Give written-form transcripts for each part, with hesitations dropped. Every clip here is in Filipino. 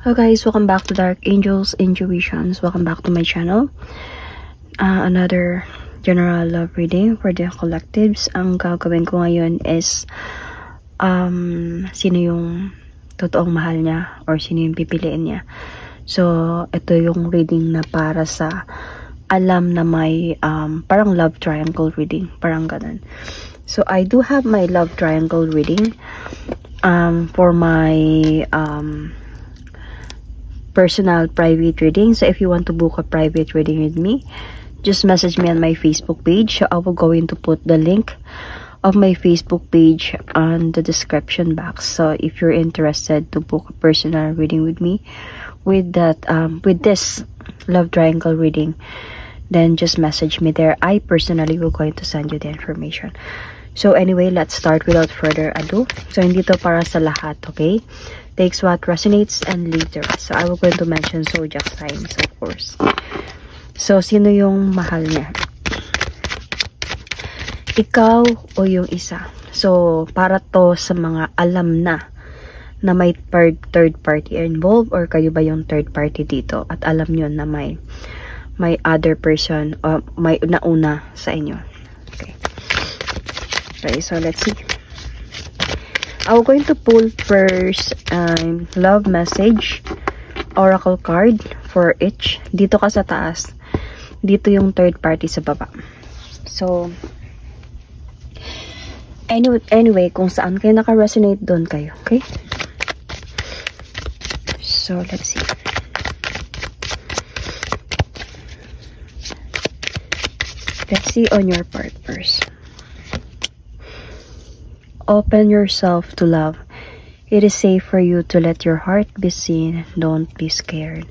Hello guys, welcome back to Dark Angels Intuitions. Welcome back to my channel. Another general love reading for the collectives. Ang gagawin ko ngayon is sino yung totoong mahal niya or sino yung pipiliin niya. So, ito yung reading na para sa alam na may parang love triangle reading. Parang ganun. So, I do have my love triangle reading for my personal private reading. So if you want to book a private reading with me, just message me on my Facebook page. So I will go to put the link of my Facebook page on the description box. So if you're interested to book a personal reading with me with that with this love triangle reading, then just message me there. I personally will going to send you the information. So anyway, let's start without further ado. So hindi to para sa lahat, okay? Takes what resonates and leave the rest. So I will going to mention zodiac signs, of course. So sino yung mahal niya? Ikaw o yung isa? So para to sa mga alam na may third party involved, or kayo ba yung third party dito at alam nyo na may other person o may nauna sa inyo. Okay, so let's see. I'm going to pull first love message oracle card for each. Dito ka sa taas. Dito yung third party sa baba. So anyway, kung saan kayo naka-resonate, doon kayo. Okay? So let's see. Let's see on your part first. Open yourself to love. It is safe for you to let your heart be seen. Don't be scared.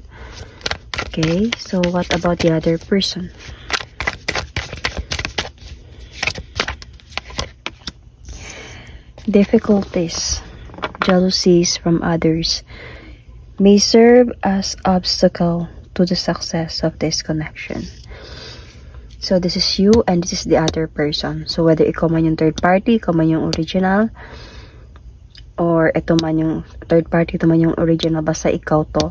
Okay, so what about the other person? Difficulties, jealousies from others may serve as obstacle to the success of this connection. So this is you and this is the other person. So whether ikaw man yung third party, ikaw man yung original, or ito man yung third party, ito man yung original, basta ikaw to,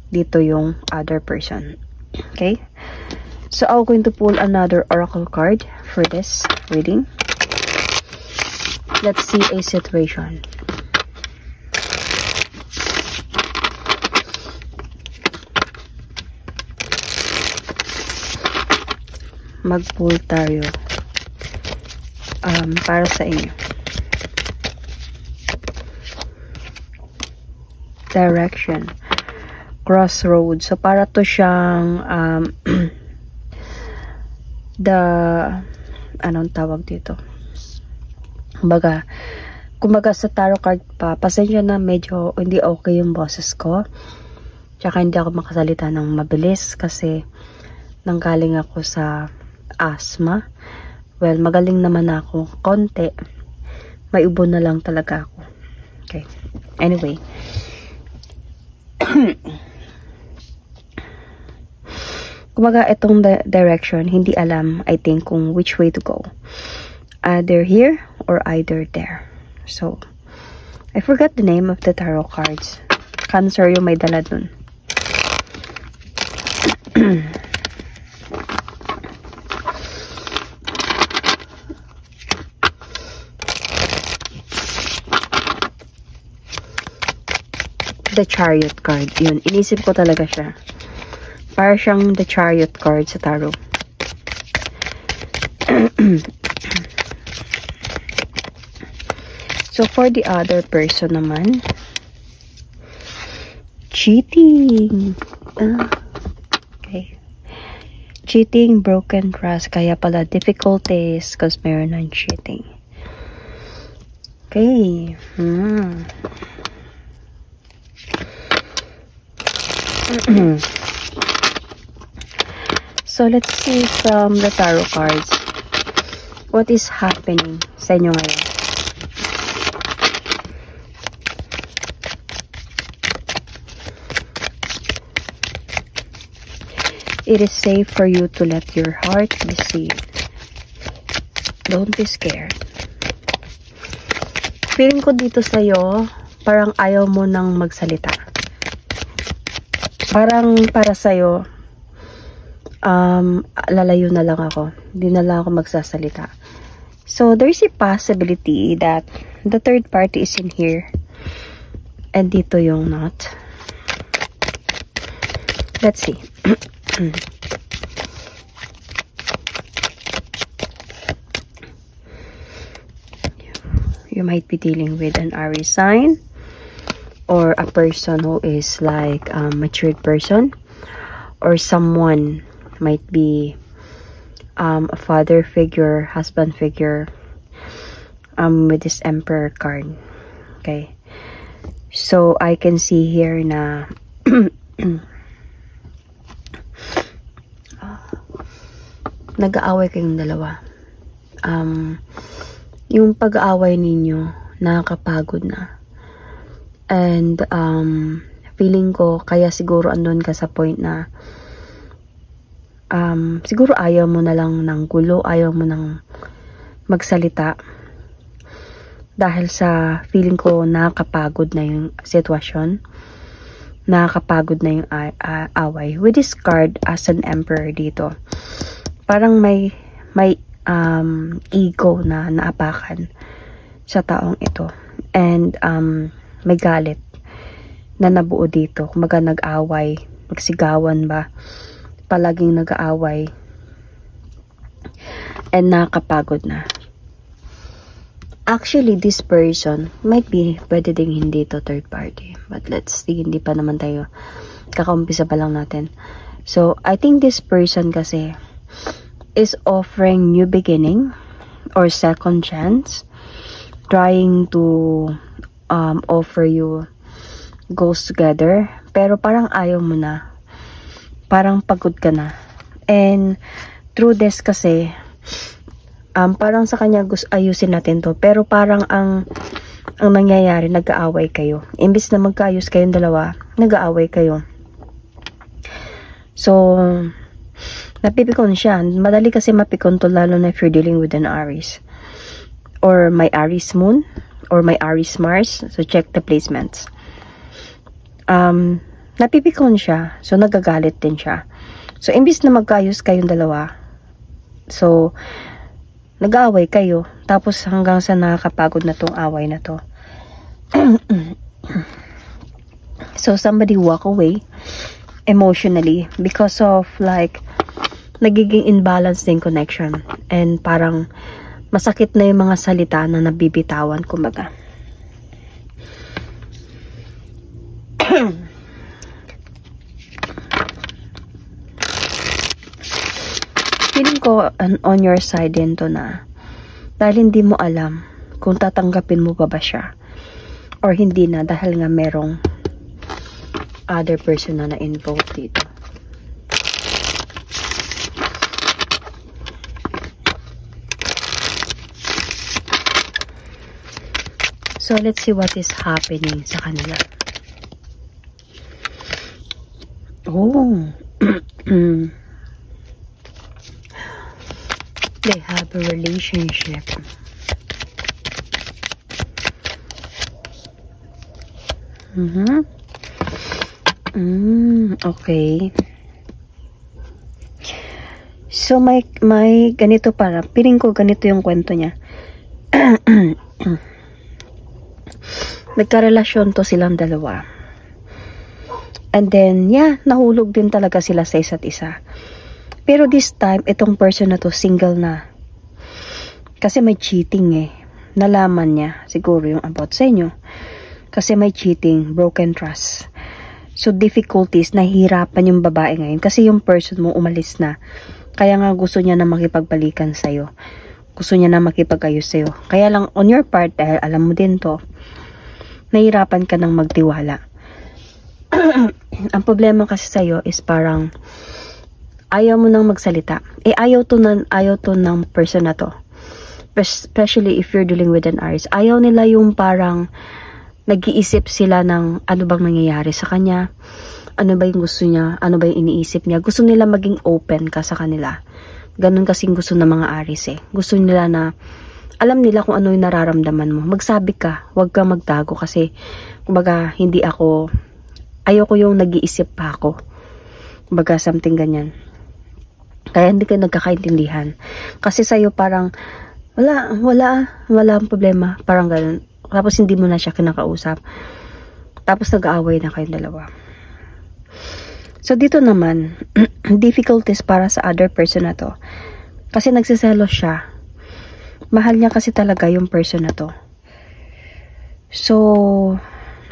dito yung other person. Okay? So I'm going to pull another oracle card for this reading. Let's see a situation. Mag-pull tayo para sa inyo. Direction, crossroads. So para to siyang anong tawag dito, kumbaga sa tarot card pa, pasensya na medyo hindi okay yung boses ko, tsaka hindi ako makasalita ng mabilis kasi nanggaling ako sa asthma. Well, magaling naman ako konti, may ubo na lang talaga ako. Okay, anyway. Kumbaga itong direction, hindi alam, I think, kung which way to go, either here or either there. So I forgot the name of the tarot cards. Cancer yung may dala dun. The Chariot card. Yun, inisip ko talaga siya. Para siyang the Chariot card sa tarot. So for the other person naman, cheating. Okay. Cheating, broken trust. Kaya pala difficulties because meron ng cheating. Okay. So let's see from the tarot cards what is happening sa inyo ngayon. It is safe for you to let your heart be seen. Don't be scared. Feeling ko dito sa'yo, parang ayaw mo nang magsalita. Parang para sa'yo, lalayo na lang ako. Hindi na lang ako magsasalita. So, there's a possibility that the third party is in here. And dito yung not. Let's see. You might be dealing with an Aries sign. Or a person who is like a matured person. Or someone might be a father figure, husband figure, with this Emperor card. Okay. So, I can see here na nag-aaway kayong dalawa. Yung pag-aaway ninyo, nakakapagod na. And, feeling ko, kaya siguro andun ka sa point na, siguro ayaw mo na lang ng gulo, ayaw mo nang magsalita. Dahil sa feeling ko, nakakapagod na yung sitwasyon. Nakakapagod na yung away. With this card, as an emperor dito, parang may ego na naapakan sa taong ito. And, may galit na nabuo dito. Kumaga nag-away, magsigawan ba, palaging nag-aaway, and nakakapagod na. Actually, this person might be, pwede ding hindi to third party. But let's see, hindi pa naman tayo, kakaumpisa pa lang natin. So, I think this person kasi is offering new beginning or second chance, trying to offer you goes together, pero parang ayaw mo na, parang pagod ka na. And through this kasi parang sa kanya gusto ayusin natin to, pero parang ang nangyayari, nag-aaway kayo. Imbis na magkaayos kayong dalawa, nag-aaway kayo. So napipikon siya. Madali kasi mapikon to, lalo na if you're dealing with an Aries or may Aries moon or may Aries Mars. So, check the placements. Napipikon siya. So, nagagalit din siya. So, imbis na magkaayos kayong dalawa, so, nag-aaway kayo. Tapos, hanggang sa nakakapagod na tong away na to. So, somebody walk away emotionally because of like, nagiging imbalance din connection. And parang, masakit na yung mga salita na nabibitawan, kumbaga. Feeling ko on your side din to na dahil hindi mo alam kung tatanggapin mo pa ba siya or hindi na, dahil nga merong other person na na-involved dito. So, let's see what is happening sa kanila. Oh. They have a relationship. Okay. So, may ganito para. Piling ko ganito yung kwento niya. Nagkarelasyon to silang dalawa. And then, yeah, nahulog din talaga sila sa isa't isa. Pero this time, itong person na to, single na. Kasi may cheating eh. Nalaman niya, siguro yung about sa inyo. Kasi may cheating, broken trust. So, difficulties, nahihirapan yung babae ngayon. Kasi yung person mo umalis na. Kaya nga gusto niya na makipagbalikan sa'yo. Gusto niya na makipag-ayos sa'yo. Kaya lang, on your part, dahil alam mo din to, nahihirapan ka ng magtiwala. Ang problema kasi sa'yo is parang ayaw mo nang magsalita. Ayaw to ng person na to. Especially if you're dealing with an Aries. Ayaw nila yung parang nag-iisip sila ng ano bang nangyayari sa kanya. Ano ba yung gusto niya? Ano ba yung iniisip niya? Gusto nila maging open ka sa kanila. Ganun kasing gusto ng mga Aries eh. Gusto nila na alam nila kung ano yung nararamdaman mo. Magsabi ka, huwag ka magtago kasi kumbaga hindi ako ayoko yung nag-iisip pa ako. Baga something ganyan. Kaya hindi kayo nagkakaintindihan. Kasi sa'yo parang, wala ang problema. Parang ganun. Tapos hindi mo na siya kinakausap. Tapos nag-aaway na kayong dalawa. So dito naman, difficulties para sa other person na to. Kasi nagsiselos siya. Mahal niya kasi talaga yung person na to. So,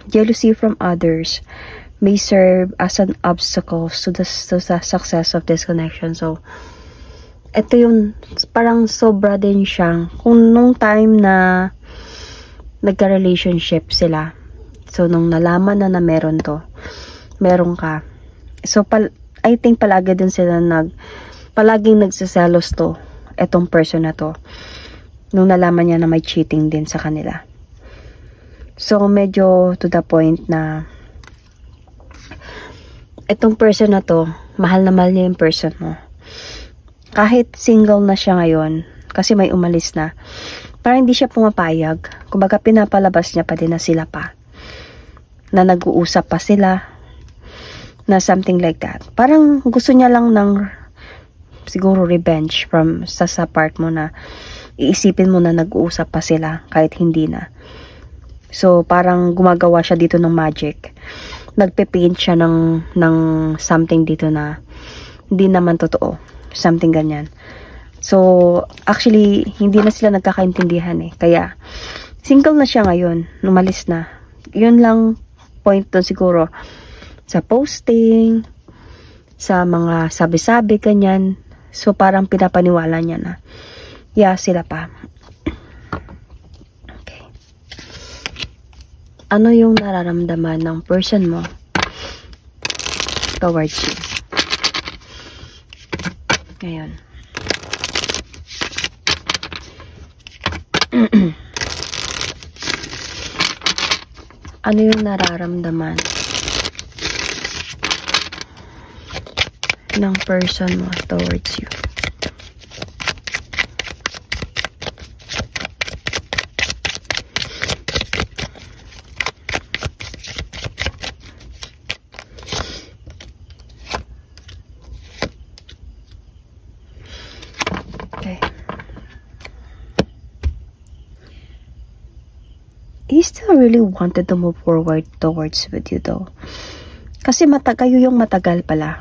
jealousy from others may serve as an obstacle to the success of this connection. So, ito yung parang sobra din siyang kung nung time na nagka-relationship sila. So, nung nalaman na meron to, meron ka. So, I think palagi din sila palaging nagsiselos to, etong person na to, nung nalaman niya na may cheating din sa kanila. So, medyo to the point na etong person na to, mahal na mahal niya yung person mo. Kahit single na siya ngayon, kasi may umalis na, parang hindi siya pumapayag. Kumbaga, pinapalabas niya pa din na sila pa. Na nag-uusap pa sila, na something like that. Parang gusto niya lang ng siguro revenge from sa part mo na iisipin mo na nag-uusap pa sila kahit hindi na. So, parang gumagawa siya dito ng magic. Nagpe-paint siya ng something dito na hindi naman totoo. Something ganyan. So, actually, hindi na sila nagkakaintindihan eh. Kaya, single na siya ngayon. Umalis na. Yun lang point doon siguro. Sa posting, sa mga sabi-sabi, ganyan. So, parang pinapaniwala niya na, yeah, sila pa. Okay. Ano yung nararamdaman ng person mo towards you? Ngayon. Ano yung nararamdaman ng person mo towards you? Okay. He still really wanted to move forward towards with you though. Kasi kayo yung matagal pala.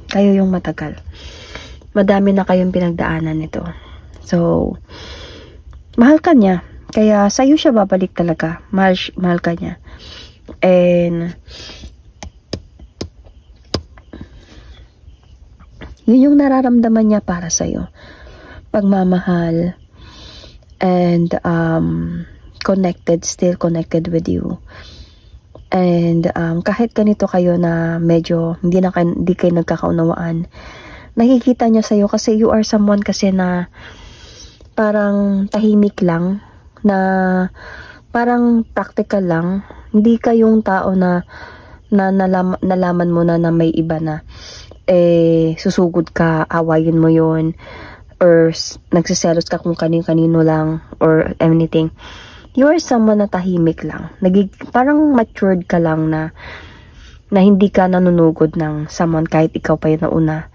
Kayo yung matagal. Madami na kayong pinagdaanan nito. So, mahal ka niya. Kaya sa'yo siya babalik talaga. Mahal ka niya. And, yun yung nararamdaman niya para sa'yo. Pagmamahal. And, still connected with you. And kahit ganito kayo na medyo hindi kayo nagkakaunawaan, nakikita niya sa'yo kasi you are someone kasi na parang tahimik lang, na parang practical lang. Hindi kayong tao na nalaman mo na may iba na susugod ka, awayin mo yon or nagsiselos ka kung kanino lang or anything. You are someone na tahimik lang. Parang matured ka lang na hindi ka nanunugod ng someone kahit ikaw pa yung nauna.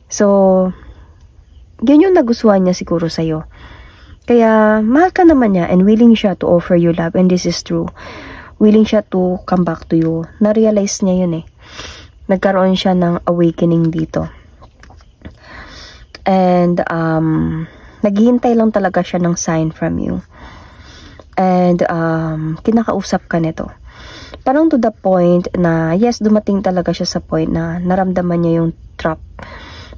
So, yun yung nagustuhan niya siguro sa'yo. Kaya, mahal ka naman niya and willing siya to offer you love, and this is true. Willing siya to come back to you. Na-realize niya yun eh. Nagkaroon siya ng awakening dito. And, naghihintay lang talaga siya ng sign from you. And, kinakausap ka nito. Parang to the point na, yes, dumating talaga siya sa point na naramdaman niya yung trap.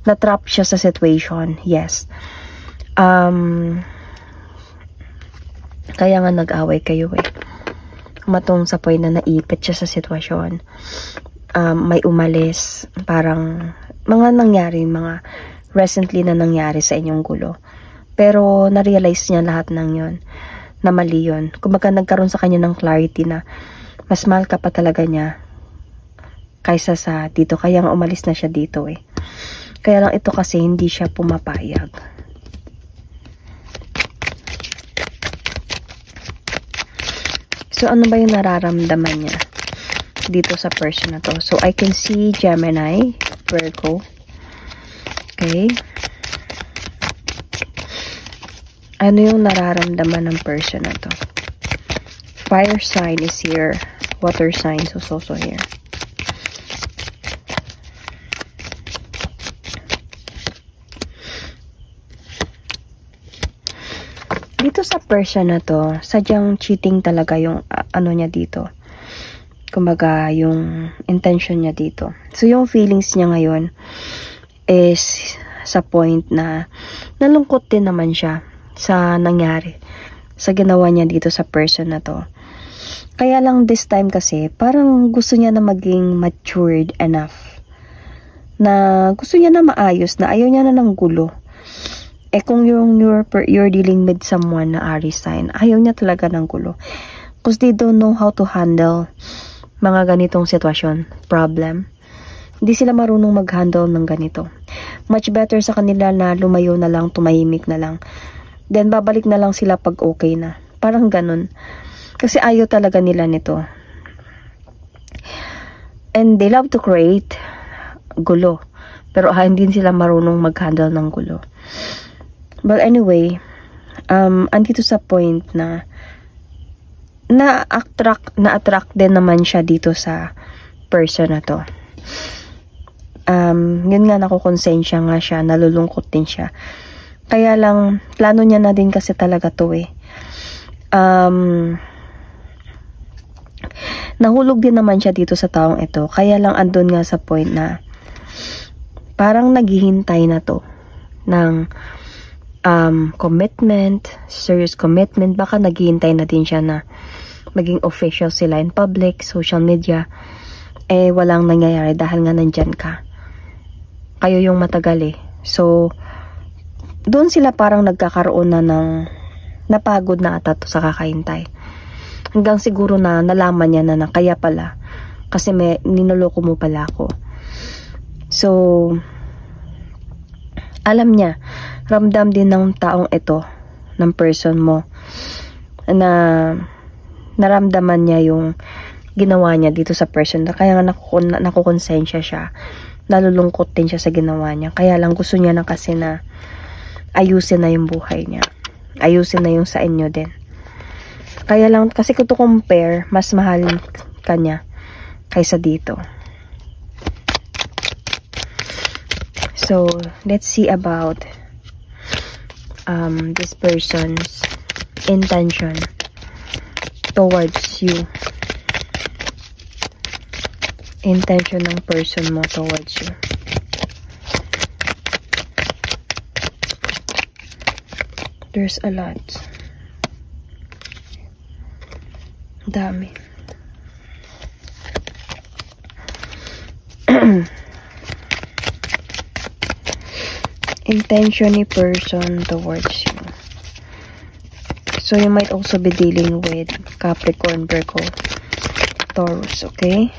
Na-trap siya sa situation. Yes. Kaya nga nag-away kayo eh. Matong sa point na naipit siya sa sitwasyon. May umalis. Parang, mga recently na nangyari sa inyong gulo. Pero, na-realize niya lahat ng yon na mali yun. Kumbaga nagkaroon sa kanya ng clarity na mas mahal ka pa talaga niya kaysa sa dito. Kaya nga umalis na siya dito eh. Kaya lang ito kasi hindi siya pumapayag. So ano ba yung nararamdaman niya? dito sa person na to. So, I can see Gemini, Virgo. Okay. Ano yung nararamdaman ng person na to? Fire sign is here. Water sign is also here. Dito sa person na to, sadyang cheating talaga yung ano niya dito. Kumbaga, yung intention niya dito. So, yung feelings niya ngayon is sa point na nalungkot din naman siya sa nangyari, sa ginawa niya dito sa person na to. Kaya lang this time kasi, parang gusto niya na maging matured enough. Na gusto niya na maayos, na ayaw niya na ng gulo. Eh kung you're dealing with someone na Aries sign, ayaw niya talaga ng gulo. Because they don't know how to handle mga ganitong sitwasyon, problem. Hindi sila marunong mag-handle ng ganito. Much better sa kanila na lumayo na lang, tumahimik na lang. Then babalik na lang sila pag okay na. Parang ganun. Kasi ayaw talaga nila nito. And they love to create gulo. Pero hindi sila marunong mag-handle ng gulo. But anyway, andito sa point na na-attract din naman siya dito sa person na to. Yun nga, nakukonsensya nga siya, nalulungkot din siya. Kaya lang, plano niya na din kasi talaga to eh. Nahulog din naman siya dito sa taong ito. Kaya lang andun nga sa point na parang naghihintay na to ng commitment, serious commitment. Baka naghihintay na din siya na maging official sila in public, social media. Eh, walang nangyayari dahil nga nandyan ka. Kayo yung matagal eh. So, doon sila parang nagkakaroon na ng napagod na ata to sa kakahintay. Hanggang siguro na nalaman niya na kaya pala. Kasi may ninuloko mo pala ako. So, alam niya, ramdam din ng taong ito, ng person mo, na naramdaman niya yung ginawa niya dito sa person. Kaya nga nakukonsensya siya. Nalulungkot din siya sa ginawa niya. Kaya lang gusto niya na kasi na ayusin na yung buhay niya. Ayusin na yung sa inyo din. Kaya lang, kasi kung to compare, mas mahal ka niya kaysa dito. So, let's see about this person's intention towards you. Intention ng person mo towards you. There's a lot. Dami. Intention ni person towards you. So, you might also be dealing with Capricorn, Virgo, Taurus, okay?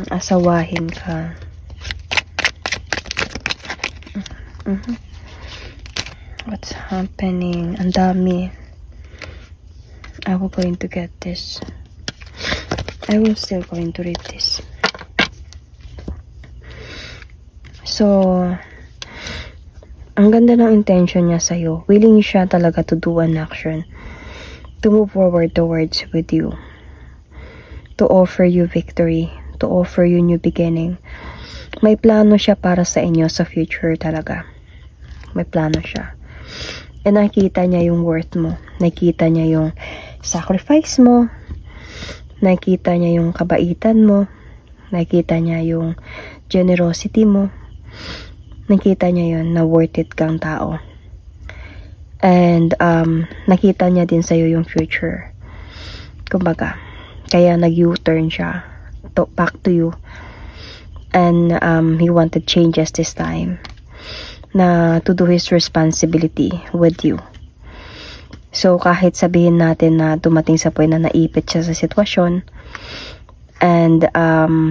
Asawahin ka. What's happening? Ang dami. I will going to get this. I will still going to read this. So, ang ganda ng intention niya sa'yo. Willing siya talaga to do an action. To move forward towards with you. To offer you victory. To offer you new beginning. May plano siya para sa inyo sa future talaga. May plano siya. And nakikita niya yung worth mo. Nakikita niya yung sacrifice mo. Nakikita niya yung kabaitan mo. Nakikita niya yung generosity mo. Nakita niya yun na worth it kang tao. And nakita niya din sa'yo yung future. Kumbaga, kaya nag-U-turn siya back to you. And he wanted changes this time na to do his responsibility with you. So, kahit sabihin natin na dumating sa point na naipit siya sa sitwasyon and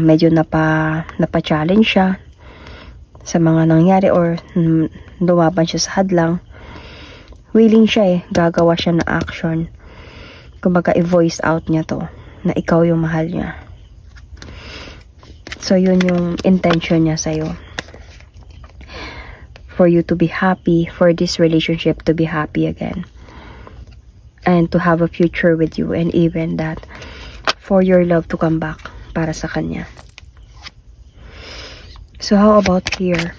medyo napa-challenge siya sa mga nangyari or lumaban siya sa hadlang, willing siya gagawa siya ng action Kumbaga, i-voice out niya to, na ikaw yung mahal niya. So, yun yung intention niya sa'yo. For you to be happy, for this relationship to be happy again. And to have a future with you, and even that, for your love to come back para sa kanya. So, how about here?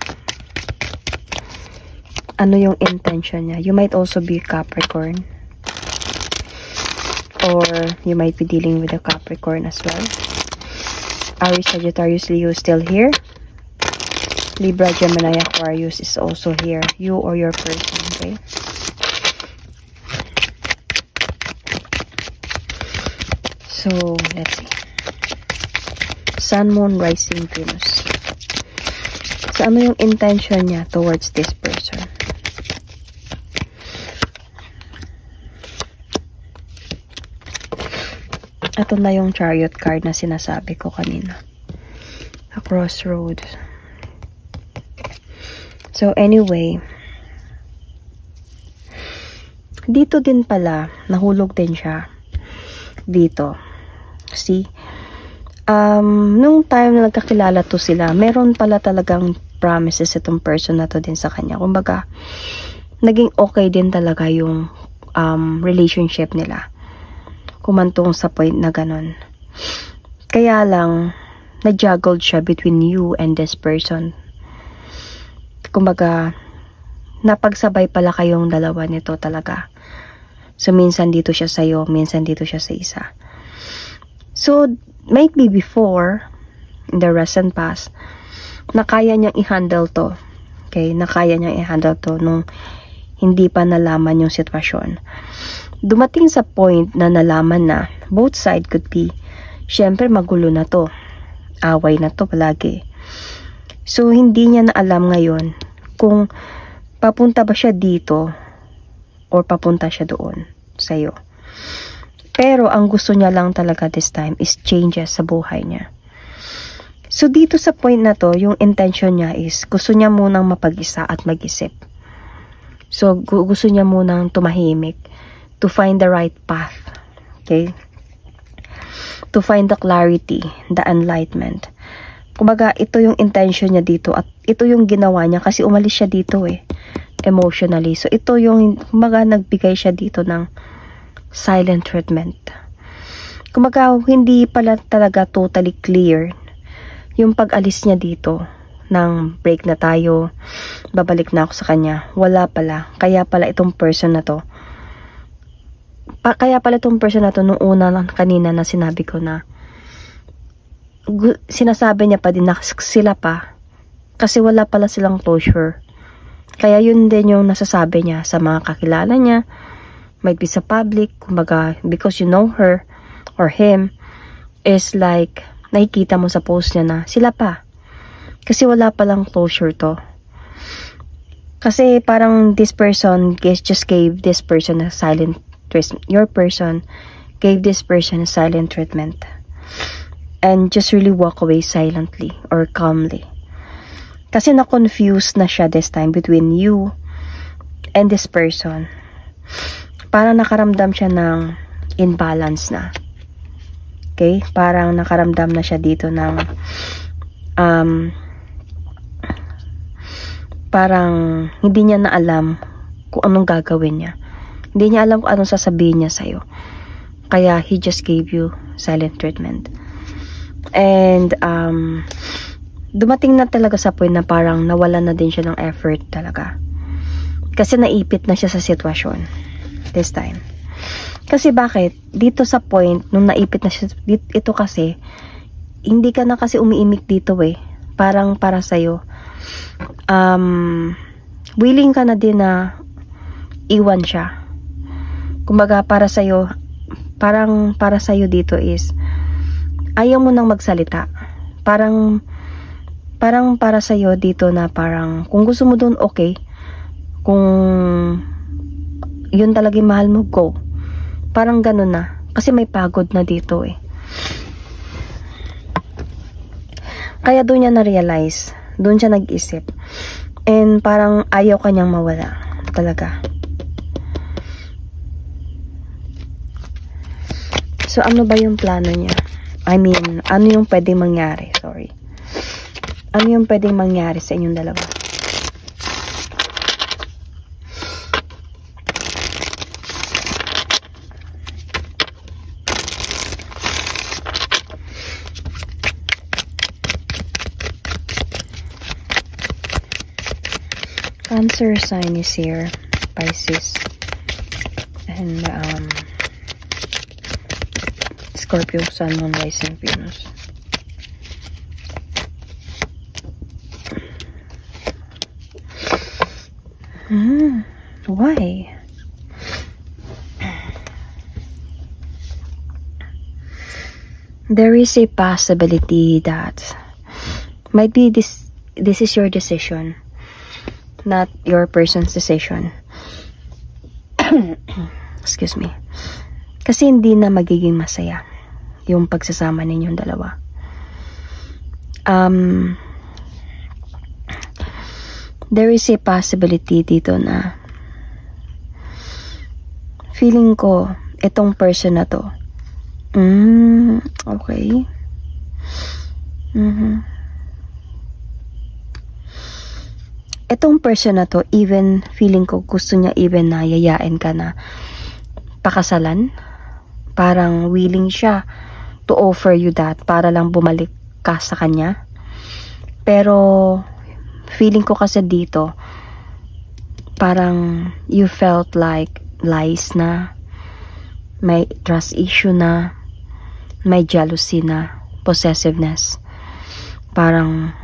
Ano yung intention niya? You might also be Capricorn. Or you might be dealing with a Capricorn as well. Aries, Sagittarius, Leo still here. Libra, Gemini, Aquarius is also here. You or your person, okay? So, let's see. Sun, Moon, Rising, Venus. So, ano yung intention niya towards this person? Ito na yung Chariot card na sinasabi ko kanina. A crossroads. So, anyway. Dito din pala, nahulog din siya. Dito. See? Nung time na nagkakilala to sila, meron pala talagang promises itong person na to din sa kanya. Kumbaga, naging okay din talaga yung relationship nila. Kumantong sa point na ganun. Kaya lang, na-juggled siya between you and this person. Kumbaga, napagsabay pala kayong dalawa nito talaga. So, minsan dito siya sa'yo, minsan dito siya sa isa. So, might be before, in the recent past, na kaya niyang i-handle to. Okay? Na kaya niyang i-handle to nung hindi pa nalaman yung sitwasyon. Dumating sa point na nalaman na both side could be, syempre magulo na to. Away na to palagi. So, hindi niya na alam ngayon kung papunta ba siya dito or papunta siya doon sa'yo. Pero, ang gusto niya lang talaga this time is changes sa buhay niya. So, dito sa point na to, yung intention niya is gusto niya munang mapag-isa at mag-isip. So, gusto niya munang tumahimik to find the right path. Okay? To find the clarity, the enlightenment. Kumbaga, ito yung intention niya dito at ito yung ginawa niya kasi umalis siya dito emotionally. So, ito yung, kumbaga, nagbigay siya dito ng silent treatment. Kumbaga, hindi pala talaga totally clear yung pag-alis niya dito ng break na tayo, babalik na ako sa kanya. Wala pala. Kaya pala itong person na to nung una lang kanina na sinabi ko na sinasabi niya pa din na sila pa kasi wala pala silang closure. Kaya yun din yung nasasabi niya sa mga kakilala niya, might be sa public, kumbaga because you know her or him, is like nakikita mo sa post niya na sila pa kasi wala palang closure to. Kasi parang this person just gave this person a silent treatment. Your person gave this person a silent treatment and just really walk away silently or calmly. Kasi na-confused na siya this time between you and this person. Parang nakaramdam siya ng imbalance na. Okay? Parang nakaramdam na siya dito ng parang hindi niya na alam kung anong gagawin niya. Hindi niya alam kung anong sasabihin niya sa'yo. Kaya he just gave you silent treatment. And dumating na talaga sa point na parang nawalan na din siya ng effort talaga. Kasi naipit na siya sa sitwasyon this time. Kasi bakit? Dito sa point, nung naipit na siya, ito kasi, hindi ka na kasi umiimik dito Parang para sa'yo. Willing ka na din na iwan siya. Kumbaga para sa'yo, parang para sa'yo dito is, ayaw mo nang magsalita. Parang para sa'yo dito na parang, kung gusto mo dun, okay. Kung yun talaga yung mahal mo, go. Parang ganun na. Kasi may pagod na dito Kaya doon niya na-realize. Doon siya nag-isip. And parang ayaw kanyang mawala. Talaga. So, ano ba yung plano niya? I mean, ano yung pwedeng mangyari? Sorry. Ano yung pwedeng mangyari sa inyong dalawa? Cancer sign is here. Pisces. And, Scorpio, Sun, Moon, Rising, Venus. Why? There is a possibility that might be this is your decision, not your person's decision. Excuse me. Kasi hindi na magiging masaya yung pagsasama ninyong dalawa. There is a possibility dito na feeling ko itong person na to. Okay. Itong person na to, even feeling ko gusto niya even na yayain ka na pakasalan. Parang willing siya to offer you that para lang bumalik ka sa kanya. Pero feeling ko kasi dito parang you felt like lies na, may trust issue na, may jealousy na, possessiveness, parang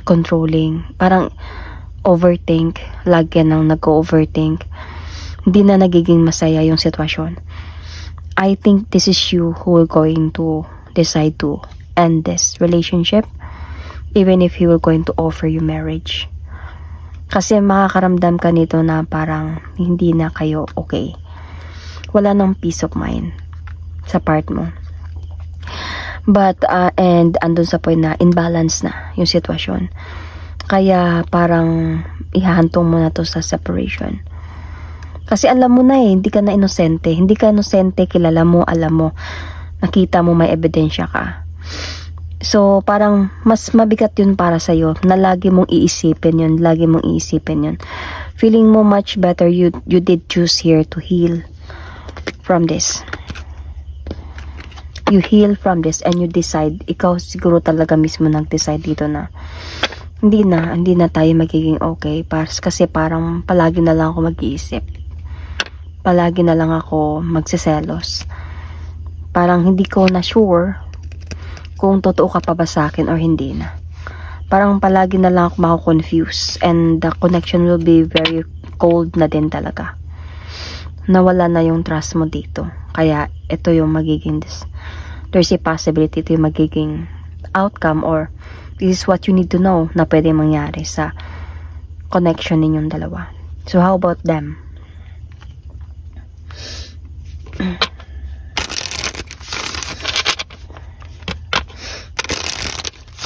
controlling, parang overthink, lagi nang nag-overthink, hindi na nagiging masaya yung sitwasyon. I think this is you who are going to decide to end this relationship, even if he will going to offer you marriage. Kasi makakaramdam ka nito na parang hindi na kayo okay. Wala nang peace of mind sa part mo. But, and andun sa point na imbalance na yung sitwasyon. Kaya parang ihahantong mo na to sa separation. Kasi alam mo na hindi ka na inosente. Hindi ka inosente, kilala mo, alam mo, nakita mo, may ebidensya ka. So, parang mas mabigat yun para sa'yo na lagi mong iisipin yun, lagi mong iisipin yun. Feeling mo much better you did choose here to heal from this. You heal from this and you decide, ikaw siguro talaga mismo nag-decide dito na hindi na tayo magiging okay. Kasi parang palagi na lang ako mag-iisip. Palagi na lang ako magsiselos. Parang hindi ko na sure kung totoo ka pa ba sa akin or hindi na. Parang palagi na lang ako mako-confuse and the connection will be very cold na din talaga. Nawala na yung trust mo dito. Kaya ito yung magiging there's a possibility ito yung magiging outcome or this is what you need to know na pwede mangyari sa connection ninyong dalawa. So how about them?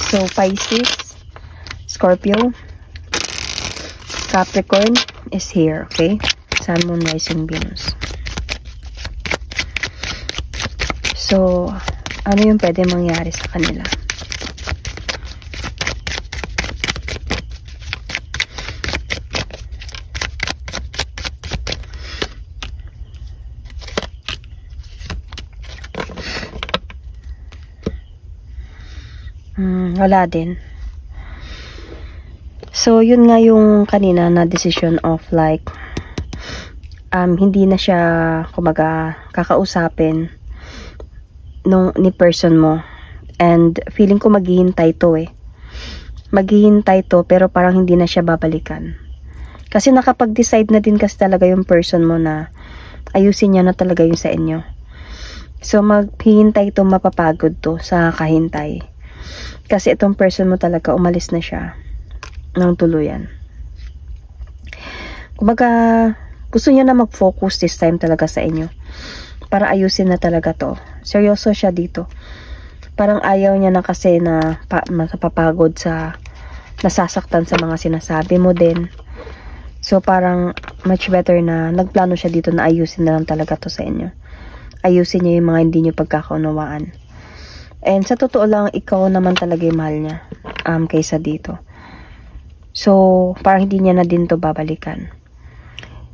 So Pisces, Scorpio, Capricorn is here, okay? Sun, Moon, Rising, Venus. So, ano yung pwede mangyari sa kanila? Wala din. So, yun nga yung kanina na decision of like, hindi na siya, kumaga, kakausapin ni person mo. And feeling ko maghihintay to Maghihintay to pero parang hindi na siya babalikan. Kasi nakapag-decide na din kasi talaga yung person mo na ayusin niya na talaga yung sa inyo. So, maghihintay to, mapapagod to sa kahintay. Kasi itong person mo talaga umalis na siya ng tuluyan. Kumbaga, gusto niya na mag-focus this time talaga sa inyo. Para ayusin na talaga to. Seryoso siya dito. Parang ayaw niya na kasi na mapapagod sa nasasaktan sa mga sinasabi mo din. So, parang much better na nagplano siya dito na ayusin na lang talaga to sa inyo. ayusin niya yung mga hindi niyo pagkakaunawaan. And sa totoo lang, ikaw naman talaga yung mahal niya kaysa dito. So, parang hindi niya na din to babalikan.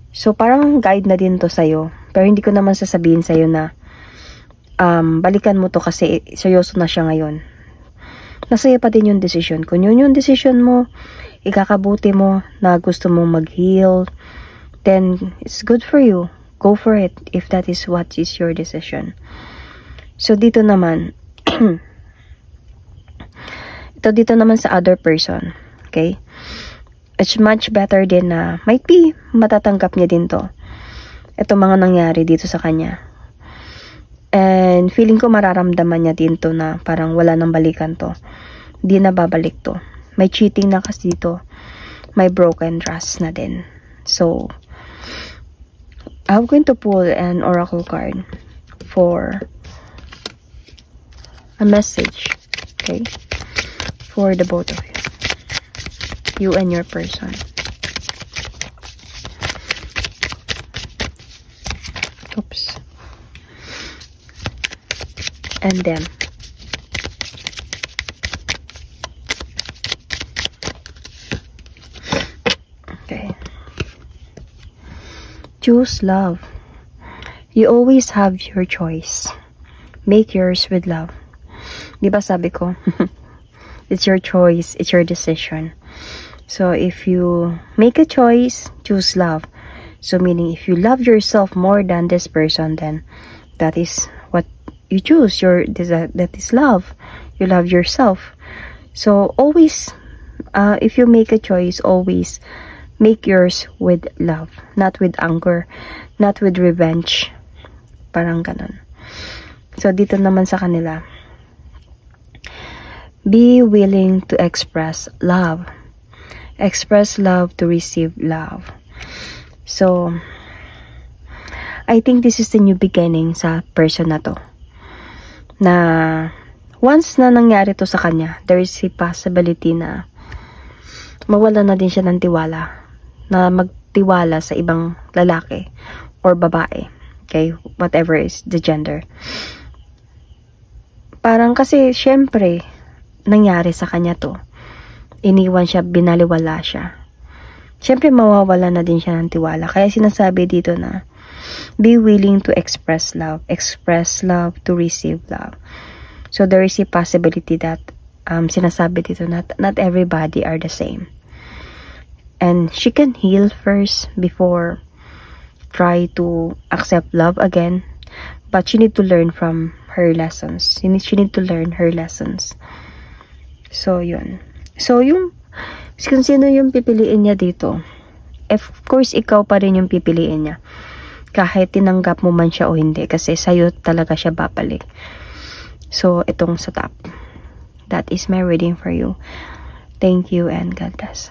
So, parang guide na din to sa'yo. Pero hindi ko naman sasabihin sa'yo na balikan mo to kasi seryoso na siya ngayon. Nasa'yo pa din yung decision. Kung yun yung decision mo, ikakabuti mo na gusto mong mag-heal, then it's good for you. Go for it if that is what is your decision. So, dito naman, dito naman sa other person, okay? It's much better din na might be matatanggap niya din to. Ito mga nangyari dito sa kanya. And feeling ko mararamdaman niya din to na parang wala nang balikan to. Di na babalik to. May cheating na kasi dito. May broken trust na din. So, I'm going to pull an oracle card for a message, okay, for the both of you and your person. Oops. And them. Okay. Choose love. You always have your choice. Make yours with love. Diba sabi ko? It's your choice. It's your decision. So, if you make a choice, choose love. So, meaning, if you love yourself more than this person, then that is what you choose. That is love. You love yourself. So, always, if you make a choice, always make yours with love. Not with anger. Not with revenge. Parang ganun. So, dito naman sa kanila, be willing to express love. Express love to receive love. So, I think this is the new beginning sa person na to. Na, once na nangyari to sa kanya, there is a possibility na mawala na din siya ng tiwala. Na magtiwala sa ibang lalaki or babae. Okay? Whatever is the gender. Parang kasi, syempre, nangyari sa kanya to. Iniwan siya, binaliwala siya. Siyempre, mawawala na din siya ng tiwala. Kaya sinasabi dito na, be willing to express love. Express love to receive love. So, there is a possibility that, sinasabi dito, not everybody are the same. And she can heal first before try to accept love again. But she need to learn from her lessons. She need to learn her lessons. So, yun. So, kung sino yung pipiliin niya dito, of course, ikaw pa rin yung pipiliin niya. Kahit tinanggap mo man siya o hindi. Kasi sa'yo talaga siya babalik. So, itong sa top. That is my reading for you. Thank you and God bless.